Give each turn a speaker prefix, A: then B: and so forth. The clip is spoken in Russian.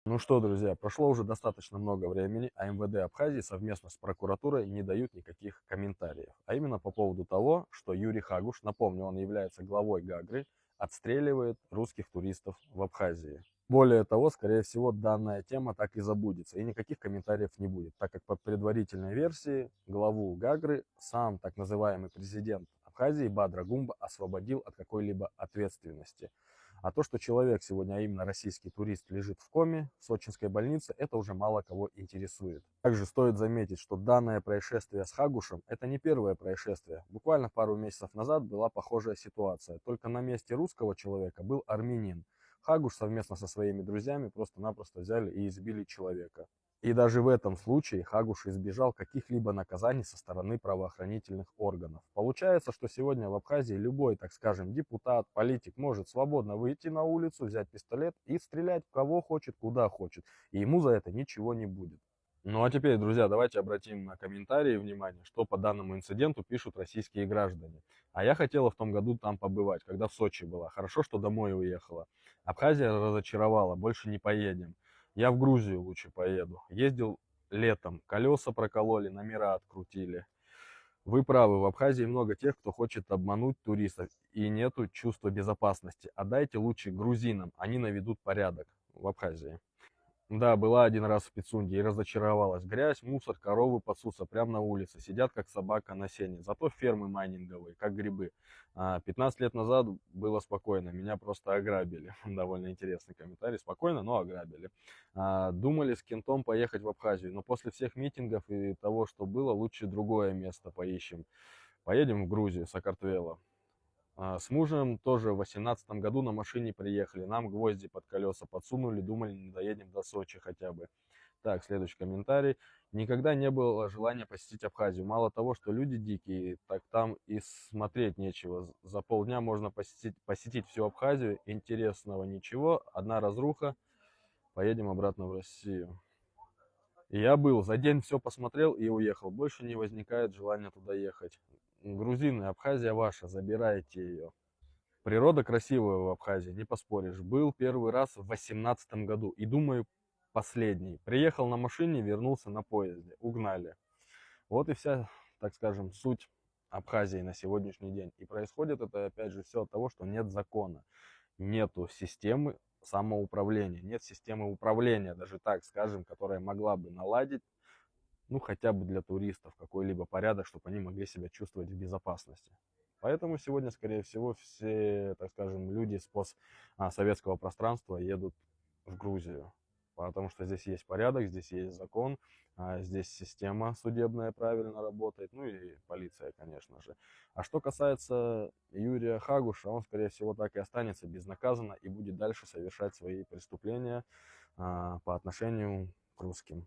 A: Ну что, друзья, прошло уже достаточно много времени, а МВД Абхазии совместно с прокуратурой не дают никаких комментариев. А именно по поводу того, что Юрий Хагуш, напомню, он является главой Гагры, отстреливает русских туристов в Абхазии. Более того, скорее всего, данная тема так и забудется, и никаких комментариев не будет, так как по предварительной версии главу Гагры сам так называемый президент Абхазии Бадра Гумба освободил от какой-либо ответственности. А то, что человек сегодня, а именно российский турист, лежит в коме в сочинской больнице, это уже мало кого интересует. Также стоит заметить, что данное происшествие с Хагушем – это не первое происшествие. Буквально пару месяцев назад была похожая ситуация. Только на месте русского человека был армянин. Хагуш совместно со своими друзьями просто-напросто взяли и избили человека. И даже в этом случае Хагуш избежал каких-либо наказаний со стороны правоохранительных органов. Получается, что сегодня в Абхазии любой, так скажем, депутат, политик может свободно выйти на улицу, взять пистолет и стрелять в кого хочет, куда хочет. И ему за это ничего не будет. Ну а теперь, друзья, давайте обратим на комментарии внимание, что по данному инциденту пишут российские граждане. А я хотела в том году там побывать, когда в Сочи была. Хорошо, что домой уехала. Абхазия разочаровала, больше не поедем. Я в Грузию лучше поеду. Ездил летом, колеса прокололи, номера открутили. Вы правы, в Абхазии много тех, кто хочет обмануть туристов, и нету чувства безопасности. Отдайте лучше грузинам, они наведут порядок в Абхазии. Да, была один раз в Пицунде и разочаровалась. Грязь, мусор, коровы пасутся прямо на улице, сидят как собака на сене. Зато фермы майнинговые, как грибы. 15 лет назад было спокойно, меня просто ограбили. Довольно интересный комментарий. Спокойно, но ограбили. Думали с кентом поехать в Абхазию, но после всех митингов и того, что было, лучше другое место поищем. Поедем в Грузию, Сакартвело. С мужем тоже в 2018 году на машине приехали. Нам гвозди под колеса подсунули, думали, не доедем до Сочи хотя бы. Так, следующий комментарий. Никогда не было желания посетить Абхазию. Мало того, что люди дикие, так там и смотреть нечего. За полдня можно посетить всю Абхазию. Интересного ничего. Одна разруха. Поедем обратно в Россию. И я был, за день все посмотрел и уехал. Больше не возникает желания туда ехать. Грузины, Абхазия ваша, забирайте ее. Природа красивая в Абхазии, не поспоришь. Был первый раз в 2018 году и, думаю, последний. Приехал на машине, вернулся на поезде. Угнали. Вот и вся, так скажем, суть Абхазии на сегодняшний день. И происходит это, опять же, все от того, что нет закона. Нету системы самоуправления, нет системы управления, даже так скажем, которая могла бы наладить, ну, хотя бы для туристов какой-либо порядок, чтобы они могли себя чувствовать в безопасности. Поэтому сегодня, скорее всего, все, так скажем, люди с постсоветского пространства едут в Грузию. Потому что здесь есть порядок, здесь есть закон, здесь система судебная правильно работает, ну и полиция, конечно же. А что касается Юрия Хагуша, он, скорее всего, так и останется безнаказанно и будет дальше совершать свои преступления по отношению к русским.